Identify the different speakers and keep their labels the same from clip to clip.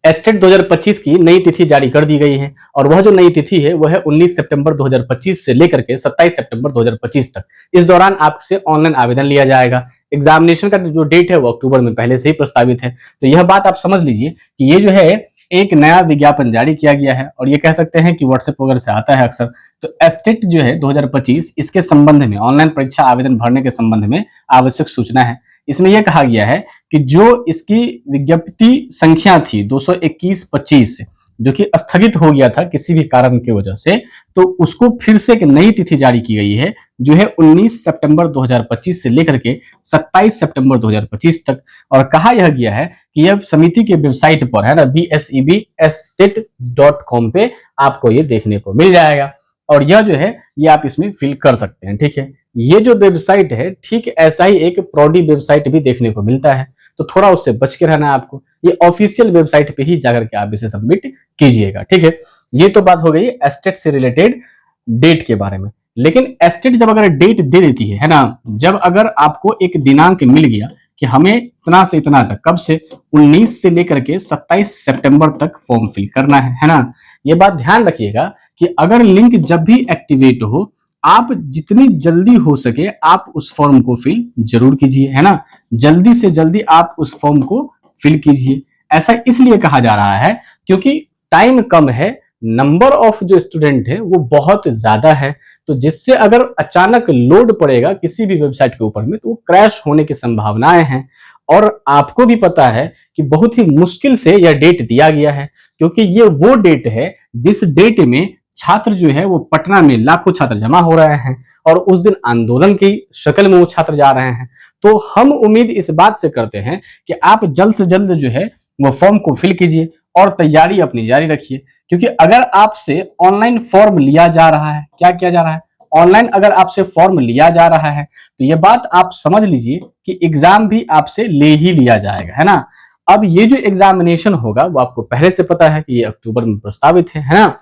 Speaker 1: Estate 2025 की नई तिथि जारी कर दी गई है और वह जो नई तिथि है वह है 19 सितंबर 2025 से लेकर के 27 सितंबर 2025 तक। इस दौरान आपसे ऑनलाइन आवेदन लिया जाएगा। एग्जामिनेशन का जो डेट है वो अक्टूबर में पहले से ही प्रस्तावित है। तो यह बात आप समझ लीजिए कि ये जो है एक नया विज्ञापन जारी किया गया है और ये कह सकते हैं कि व्हाट्सएप वगैरह से आता है अक्सर। तो एस्टेट जो है 2025 इसके संबंध में ऑनलाइन परीक्षा आवेदन भरने के संबंध में आवश्यक सूचना है। इसमें यह कहा गया है कि जो इसकी विज्ञप्ति संख्या थी 221-25 जो कि स्थगित हो गया था किसी भी कारण की वजह से, तो उसको फिर से एक नई तिथि जारी की गई है जो है 19 सितंबर 2025 से लेकर के 27 सितंबर 2025 तक। और कहा यह गया है कि यह समिति के वेबसाइट पर है ना bsebestate.com पे आपको ये देखने को मिल जाएगा और यह जो है ये आप इसमें फिल कर सकते हैं। ठीक है, ये जो वेबसाइट है ठीक ऐसा ही एक प्रॉडी वेबसाइट भी देखने को मिलता है, तो थोड़ा उससे बच के रहना है आपको। ये ऑफिशियल वेबसाइट पे ही जाकर के आप इसे सबमिट कीजिएगा। ठीक है, ये तो बात हो गई एस्टेट से रिलेटेड डेट के बारे में। लेकिन एस्टेट जब अगर डेट दे देती है ना, जब अगर आपको एक दिनांक मिल गया कि हमें इतना से इतना तक, कब से 19 से लेकर के 27 सितंबर तक फॉर्म फिल करना है ना। ये बात ध्यान रखिएगा कि अगर लिंक जब भी एक्टिवेट हो, आप जितनी जल्दी हो सके आप उस फॉर्म को फिल जरूर कीजिए, है ना। जल्दी से जल्दी आप उस फॉर्म को फिल कीजिए। ऐसा इसलिए कहा जा रहा है क्योंकि टाइम कम है, नंबर ऑफ जो स्टूडेंट है वो बहुत ज्यादा है, तो जिससे अगर अचानक लोड पड़ेगा किसी भी वेबसाइट के ऊपर में तो वो क्रैश होने की संभावनाएं हैं। और आपको भी पता है कि बहुत ही मुश्किल से यह डेट दिया गया है क्योंकि ये वो डेट है जिस डेट में छात्र जो है वो पटना में लाखों छात्र जमा हो रहे हैं और उस दिन आंदोलन की शक्ल में वो छात्र जा रहे हैं। तो हम उम्मीद इस बात से करते हैं कि आप जल्द से जल्द जो है वो फॉर्म को फिल कीजिए और तैयारी अपनी जारी रखिए। क्योंकि अगर आपसे ऑनलाइन फॉर्म लिया जा रहा है, क्या किया जा रहा है, ऑनलाइन अगर आपसे फॉर्म लिया जा रहा है तो ये बात आप समझ लीजिए कि एग्जाम भी आपसे ले ही लिया जाएगा, है ना। अब ये जो एग्जामिनेशन होगा वो आपको पहले से पता है कि ये अक्टूबर में प्रस्तावित है ना।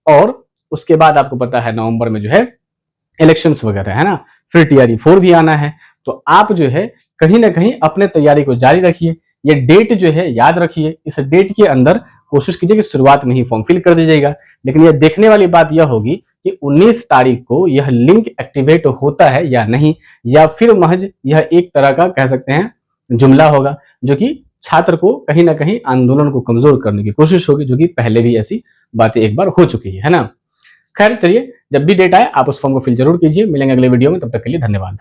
Speaker 1: और उसके बाद आपको पता है नवंबर में जो है इलेक्शंस वगैरह, है ना। फिर टीआरई 4 भी आना है। तो आप जो है कहीं ना कहीं अपने तैयारी को जारी रखिए। ये डेट जो है याद रखिए, इस डेट के अंदर कोशिश कीजिए कि शुरुआत में ही फॉर्म फिल कर दीजिएगा। लेकिन यह देखने वाली बात यह होगी कि 19 तारीख को यह लिंक एक्टिवेट होता है या नहीं, या फिर महज यह एक तरह का कह सकते हैं जुमला होगा जो कि छात्र को कहीं ना कहीं आंदोलन को कमजोर करने की कोशिश होगी, जो कि पहले भी ऐसी बातें एक बार हो चुकी है ना। खैर चलिए, जब भी डेट आए आप उस फॉर्म को फिल जरूर कीजिए। मिलेंगे अगले वीडियो में, तब तक के लिए धन्यवाद।